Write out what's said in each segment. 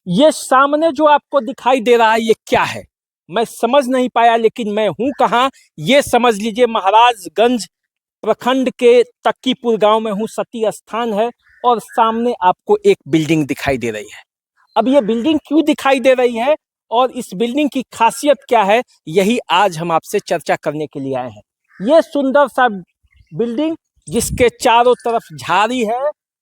ये सामने जो आपको दिखाई दे रहा है ये क्या है, मैं समझ नहीं पाया, लेकिन मैं हूं कहाँ ये समझ लीजिए। महाराजगंज प्रखंड के तक्कीपुर गांव में हूं, सती स्थान है और सामने आपको एक बिल्डिंग दिखाई दे रही है। अब ये बिल्डिंग क्यों दिखाई दे रही है और इस बिल्डिंग की खासियत क्या है, यही आज हम आपसे चर्चा करने के लिए आए हैं। ये सुंदर सा बिल्डिंग जिसके चारों तरफ झाड़ी है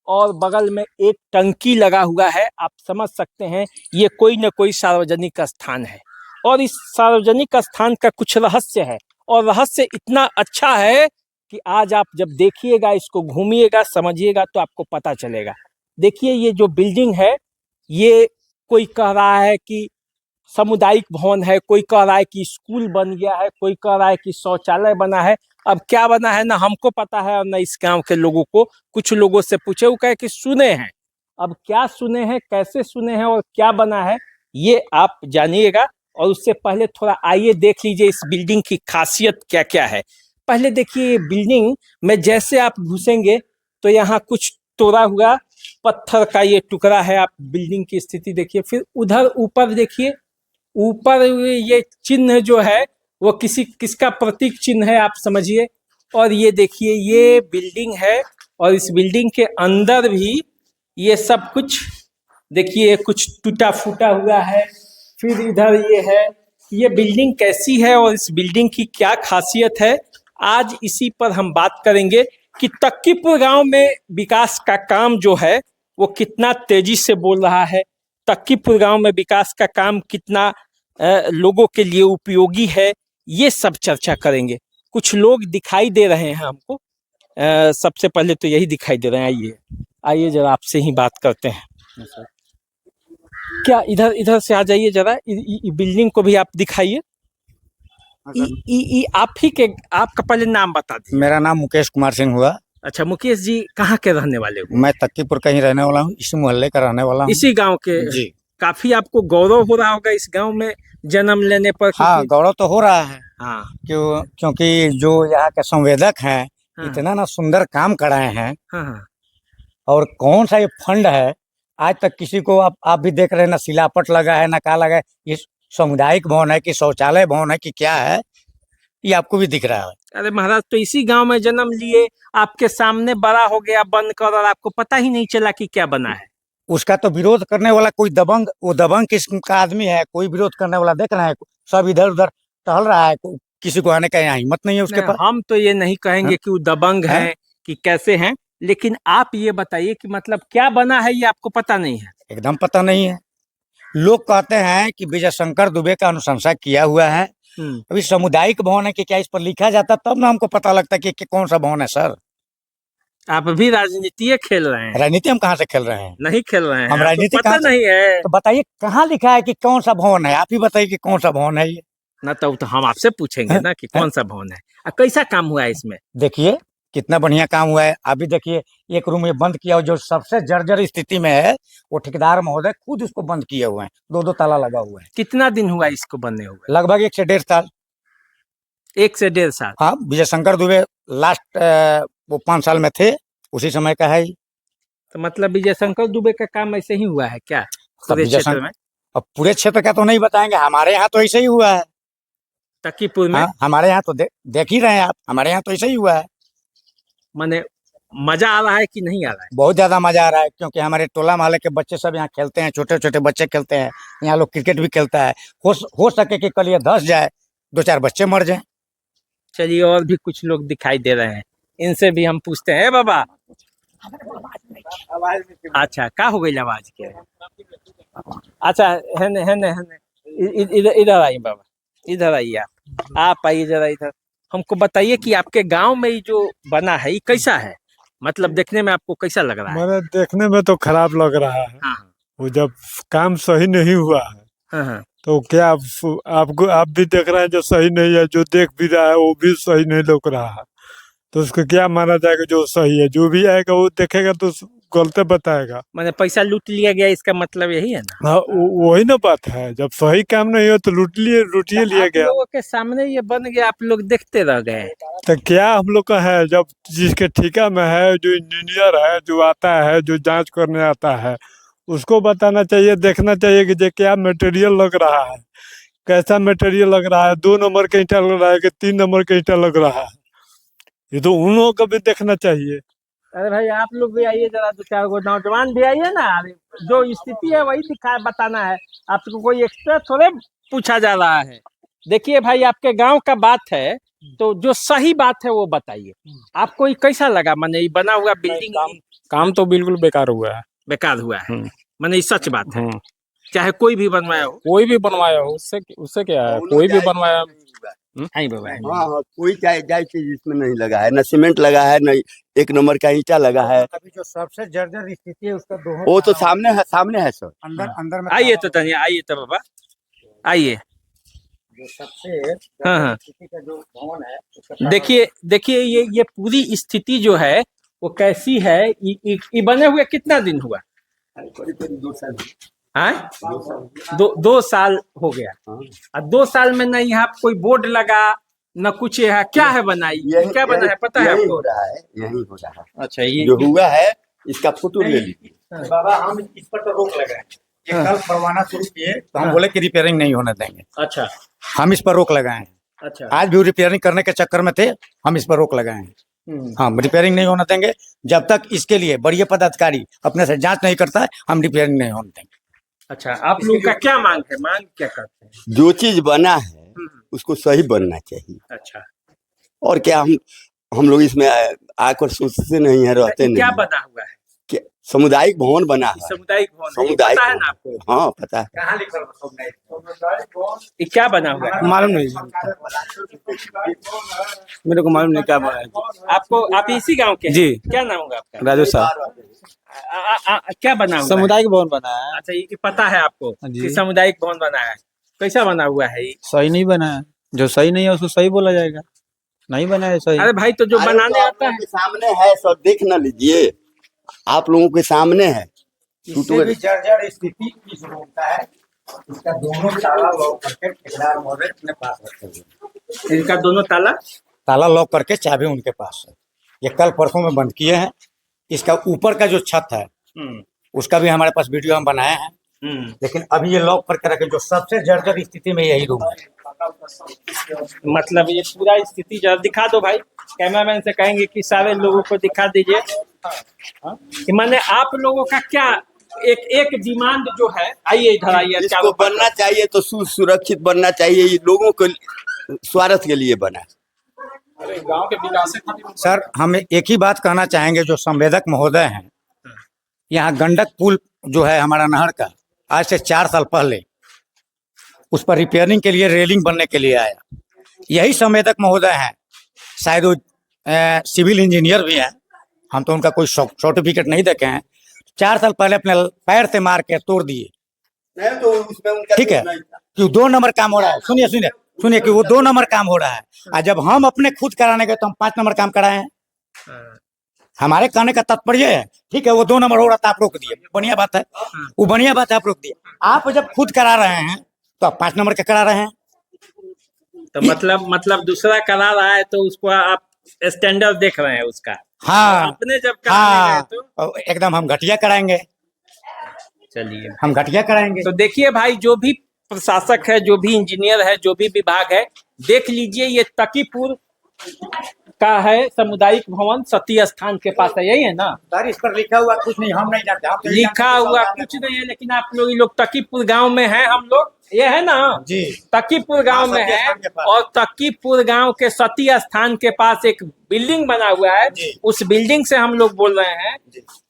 और बगल में एक टंकी लगा हुआ है, आप समझ सकते हैं ये कोई न कोई सार्वजनिक स्थान है और इस सार्वजनिक स्थान का कुछ रहस्य है और रहस्य इतना अच्छा है कि आज आप जब देखिएगा, इसको घूमिएगा, समझिएगा तो आपको पता चलेगा। देखिए ये जो बिल्डिंग है ये कोई कह रहा है कि सामुदायिक भवन है, कोई कह रहा है कि स्कूल बन गया है, कोई कह रहा है कि शौचालय बना है। अब क्या बना है ना हमको पता है और न इस गांव के लोगों को। कुछ लोगों से पूछे, वो कहे कि सुने हैं। अब क्या सुने हैं, कैसे सुने हैं और क्या बना है ये आप जानिएगा। और उससे पहले थोड़ा आइए देख लीजिए इस बिल्डिंग की खासियत क्या क्या है। पहले देखिए बिल्डिंग में जैसे आप घुसेंगे तो यहाँ कुछ तोड़ा हुआ पत्थर का ये टुकड़ा है। आप बिल्डिंग की स्थिति देखिए, फिर उधर ऊपर देखिए, ऊपर ये चिन्ह जो है वो किसका प्रतीक चिन्ह है आप समझिए। और ये देखिए ये बिल्डिंग है और इस बिल्डिंग के अंदर भी ये सब कुछ देखिए कुछ टूटा फूटा हुआ है। फिर इधर ये है, ये बिल्डिंग कैसी है और इस बिल्डिंग की क्या खासियत है, आज इसी पर हम बात करेंगे कि तक्कीपुर गांव में विकास का काम जो है वो कितना तेजी से बोल रहा है। तक्कीपुर गांव में विकास का काम कितना लोगों के लिए उपयोगी है, ये सब चर्चा करेंगे। कुछ लोग दिखाई दे रहे हैं हमको, सबसे पहले तो यही दिखाई दे रहे हैं। आइए आइए जरा आपसे ही बात करते हैं। क्या इधर इधर से आ जाइए जरा, बिल्डिंग को भी आप दिखाइए। आप ही के, आपका पहले नाम बता दीजिए। मेरा नाम मुकेश कुमार सिंह हुआ। अच्छा मुकेश जी, कहाँ के रहने वाले हो? मैं तक्कीपुर का ही रहने वाला हूँ, इसी मोहल्ले का रहने वाला हूँ। इसी गांव के जी। काफी आपको गौरव हो रहा होगा इस गांव में जन्म लेने पर। हाँ, गौरव तो हो रहा है। हाँ क्योंकि जो यहाँ के संवेदक हैं, हाँ, इतना ना सुंदर काम कराए हैं। हाँ हाँ। और कौन सा ये फंड है, आज तक किसी को आप भी देख रहे हैं ना, सिलापट लगा है ना क्या लगा है। ये सामुदायिक भवन है कि शौचालय भवन है कि क्या है, ये आपको भी दिख रहा है। अरे महाराज, तो इसी गांव में जन्म लिए, आपके सामने बड़ा हो गया बनकर और आपको पता ही नहीं चला कि क्या बना है। उसका तो विरोध करने वाला कोई दबंग, वो दबंग किस्म का आदमी है, कोई विरोध करने वाला देख रहे हैं, सब इधर उधर टहल रहा है, किसी को आने का यहाँ हिम्मत नहीं है उसके पास। हम तो ये नहीं कहेंगे कि वो दबंग है कि कैसे हैं, लेकिन आप ये बताइए कि मतलब क्या बना है ये आपको पता नहीं है? एकदम पता नहीं है। लोग कहते हैं कि विजय शंकर दुबे का अनुशंसा किया हुआ है। अभी सामुदायिक भवन है कि क्या, इस पर लिखा जाता तब ना हमको पता लगता कि कौन सा भवन है। सर आप भी राजनीति खेल रहे हैं? राजनीति हम कहाँ से खेल रहे हैं? नहीं खेल रहे हैं हम राजनीति पता नहीं है। तो बताइए कहाँ लिखा है कि कौन सा भवन है, आप ही बताइए कि कौन सा भवन है ये। ना तो हम आपसे पूछेंगे ना कि कौन सा भवन है, कैसा काम हुआ है इसमें। देखिए कितना बढ़िया काम हुआ है। अभी देखिए एक रूम ये बंद किया हुआ, जो सबसे जर्जर स्थिति में है, वो ठेकेदार महोदय खुद उसको बंद किए हुए हैं, दो ताला लगा हुआ है। कितना दिन हुआ इसको बने हुए? लगभग 1 से 1.5 साल। 1 से 1.5 साल? हाँ, विजय शंकर दुबे लास्ट वो 5 साल में थे, उसी समय का है। तो मतलब विजय शंकर दुबे का काम ऐसे ही हुआ है क्या पूरे क्षेत्र में? अब पूरे क्षेत्र का तो नहीं बताएंगे, हमारे यहाँ तो ऐसे ही हुआ है। तक्कीपुर में? हमारे यहाँ तो देख ही रहे हैं आप, हमारे यहाँ तो ऐसे ही हुआ है। माने मजा आ रहा है कि नहीं आ रहा है? बहुत ज्यादा मजा आ रहा है, क्योंकि हमारे टोला मोहल्ले के बच्चे सब यहाँ खेलते हैं, छोटे छोटे बच्चे खेलते हैं, यहाँ लोग क्रिकेट भी खेलता है। हो सके कि कल ये धस जाए, 2-4 बच्चे मर जाए। चलिए और भी कुछ लोग दिखाई दे रहे हैं, इनसे भी हम पूछते हैं। बाबा अच्छा, क्या हो गई आवाज के? अच्छा है ने इधर आइए बाबा, इधर आइए, आप आइए जरा इधर। हमको बताइए कि आपके गांव में ये जो बना है ये कैसा है, मतलब देखने में आपको कैसा लग रहा है? मैंने देखने में तो खराब लग रहा है। हाँ वो जब काम सही नहीं हुआ है हाँ। तो क्या आपको आप भी देख रहे हैं, जो सही नहीं है, जो देख भी रहा है वो भी सही नहीं लग रहा है, तो उसको क्या माना जाएगा? जो सही है, जो भी आएगा वो देखेगा तो गलत बताएगा। मैंने पैसा लूट लिया गया, इसका मतलब यही है ना? हाँ, वही ना बात है, जब सही काम नहीं हो तो लूटिए लिया गया। लोगों के सामने ये बन गया, आप लोग देखते रह गए। तो क्या हम लोग का है, जब जिसके ठेका में है, जो इंजीनियर है, जो आता है, जो जांच करने आता है, उसको बताना चाहिए, देखना चाहिए कि ये क्या मटेरियल लग रहा है, कैसा मटेरियल लग रहा है, 2 नंबर का ईंटा लग रहा है कि 3 नंबर का ईंटा लग रहा है, ये तो उन लोगों को भी देखना चाहिए। अरे भाई आप लोग भी आइए, जरा 2-4 गो नौजवान भी आइए ना। अरे जो स्थिति है वही दिखा बताना है, आपको कोई एक्स्ट्रा थोड़े पूछा जा रहा है। देखिए भाई, आपके गांव का बात है तो जो सही बात है वो बताइए। आपको ये कैसा लगा? माने ये बना हुआ बिल्डिंग काम तो बिल्कुल बेकार हुआ है। बेकार हुआ है, हम्म। माने ये सच बात है, हम्म। चाहे कोई भी बनवाया हो। कोई भी बनवाया हो, उससे उससे क्या है, कोई भी बनवाया। हाँ बाबा, हाँ हाँ, कोई जाए चीज इसमें नहीं लगा है, न सीमेंट लगा है, न 1 नंबर का ईंटा लगा है। अभी जो सबसे जर्जर स्थिति है उसका दोनों वो तो सामने है सर। अंदर अंदर में आइए तो तनिया, आइए तो बाबा, आइए। जो सबसे हाँ हाँ, स्थिति का जो भवन है उसका देखिए देखिए, ये पूरी स्थिति जो है वो कैसी है। ये बने हुए कितना दिन हुआ? करीब 2 साल। हाँ, 2 साल हो गया। और 2 साल में न यहाँ कोई बोर्ड लगा, न कुछ है। क्या है बनाई, क्या बना है पता है यही आपको? हो रहा है, यही हो रहा है। अच्छा, ये जो हुआ है इसका फोटो ले लीजिए। बाबा हम इस पर तो रोक लगाए। ये कल परवाना शुरू किए तो हम बोले कि रिपेयरिंग नहीं होने देंगे। अच्छा हम इस पर रोक लगाए हैं। अच्छा। आज भी रिपेयरिंग करने के चक्कर में थे, हम इस पर रोक लगाए हैं। हम रिपेयरिंग नहीं होने देंगे जब तक इसके लिए बड़ी पदाधिकारी अपने से जांच नहीं करता है, हम रिपेयरिंग नहीं होने देंगे। अच्छा, आप लोगों का क्या मांग है? मांग क्या करते हैं? जो चीज बना है उसको सही बनना चाहिए। अच्छा, और क्या हम लोग इसमें आकर सोचते नहीं है, रहते नहीं क्या है। बना हुआ है? क्या सामुदायिक भवन बना है? सामुदायिक भवन है, ये सामुदायिक पता है ना भवन। आपको? हाँ पता है। कहाँ लिखा हुआ ये क्या बना हुआ है? मालूम नहीं, मेरे को मालूम नहीं क्या बना है। आपको, आप इसी गांव के हैं? जी। क्या नाम होगा आपका? राजू साहब, क्या बना हुआ है? सामुदायिक भवन बना है। अच्छा, ये पता है आपको जी। कि सामुदायिक भवन बना है? कैसा बना हुआ है ये? सही नहीं बना है, जो सही नहीं है उसको सही बोला जाएगा। नहीं बना है सही। अरे भाई, तो जो अरे बनाने तो आप आता लोगों है। के सामने है सब, देख ना लीजिए, आप लोगों के सामने है। इससे भी जर्जर स्थिति इस रूम का है। इसका दोनों ताला लॉक करके ठेकेदार महोदय अपने पास रखे हुए। इनका दोनों ताला लॉक करके चाबी उनके पास है। ये कल परसों में बंद किए हैं। इसका ऊपर का जो छत है उसका भी हमारे पास वीडियो हम बनाए हैं, लेकिन अभी ये लॉक करके रखे। जो सबसे जर्जर स्थिति में यही रूम है। मतलब ये पूरा स्थिति जरा दिखा दो भाई, कैमरामैन से कहेंगे कि सारे लोगों को दिखा दीजिए। कि माने आप लोगों का क्या एक डिमांड जो है, आइए इधर आइए। इसको बनना चाहिए तो सुरक्षित बनना चाहिए, ये लोगों को स्वार्थ के लिए बना। गांव के विकास से सर, हम एक ही बात कहना चाहेंगे, जो संवेदक महोदय हैं, यहाँ गंडक पुल जो है हमारा नहर का, आज से 4 साल पहले उस पर रिपेयरिंग के लिए रेलिंग बनने के लिए आया। यही संवेदक महोदय हैं, शायद वो सिविल इंजीनियर भी हैं, हम तो उनका कोई सर्टिफिकेट नहीं देखे हैं। 4 साल पहले अपने पैर से मार के तोड़ दिए। तो उसमें उनका ठीक है कि 2 नंबर काम हो रहा है। सुनिए सुनिए सुनिए कि वो 2 नंबर काम हो रहा है, और जब हम अपने खुद कराने गए तो हम 5 नंबर काम कराए हैं। हमारे कहने का तात्पर्य है, ठीक है वो 2 नंबर हो रहा था, आप रोक दिए, बढ़िया बात है, वो बढ़िया बात है, आप रोक दिए। आप जब खुद करा रहे हैं तो आप 5 नंबर का करा रहे हैं। तो मतलब दूसरा करा रहा है तो उसको आप स्टैंडर्ड देख रहे हैं उसका। हाँ अपने जब कराने गए तो और एकदम हम घटिया कराएंगे। चलिए, हम घटिया कराएंगे। तो देखिए भाई, जो भी प्रशासक है, जो भी इंजीनियर है, जो भी विभाग है, देख लीजिए ये तकीपुर का है सामुदायिक भवन, सती स्थान के पास है, यही है ना? सर इस पर लिखा हुआ कुछ नहीं, हम नहीं जानते। हम तो लिखा हुआ कुछ नहीं है, लेकिन आप लोग, ये लोग तकीपुर गांव में हैं, हम लोग ये है ना जी, तकीपुर गांव में सती है। स्थान के पास। और तकीपुर गांव के सती स्थान के पास एक बिल्डिंग बना हुआ है, उस बिल्डिंग से हम लोग बोल रहे हैं।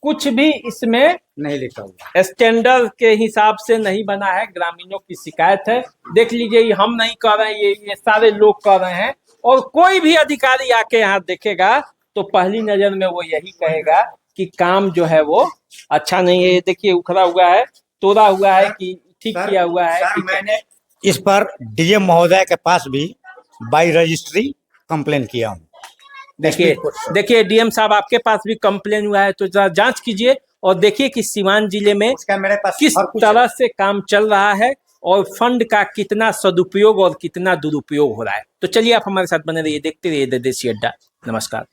कुछ भी इसमें नहीं लिखा हुआ, स्टैंडर्ड के हिसाब से नहीं बना है। ग्रामीणों की शिकायत है, देख लीजिए, ये हम नहीं कर रहे हैं, ये सारे लोग कर रहे हैं। और कोई भी अधिकारी आके यहाँ देखेगा तो पहली नजर में वो यही कहेगा कि काम जो है वो अच्छा नहीं है। ये देखिए, उखड़ा हुआ है, तोड़ा हुआ है कि ठीक किया हुआ है। सर मैंने इस पर डीएम महोदय के पास भी बाई रजिस्ट्री कंप्लेन किया हूँ। देखिए डीएम साहब, आपके पास भी कंप्लेन हुआ है, तो जरा जांच कीजिए और देखिए कि सीवान जिले में उसका मेरे पास किस हर कुछ तरह से काम चल रहा है और फंड का कितना सदुपयोग और कितना दुरुपयोग हो रहा है। तो चलिए, आप हमारे साथ बने रहिए, देखते रहिए देसी अड्डा। नमस्कार।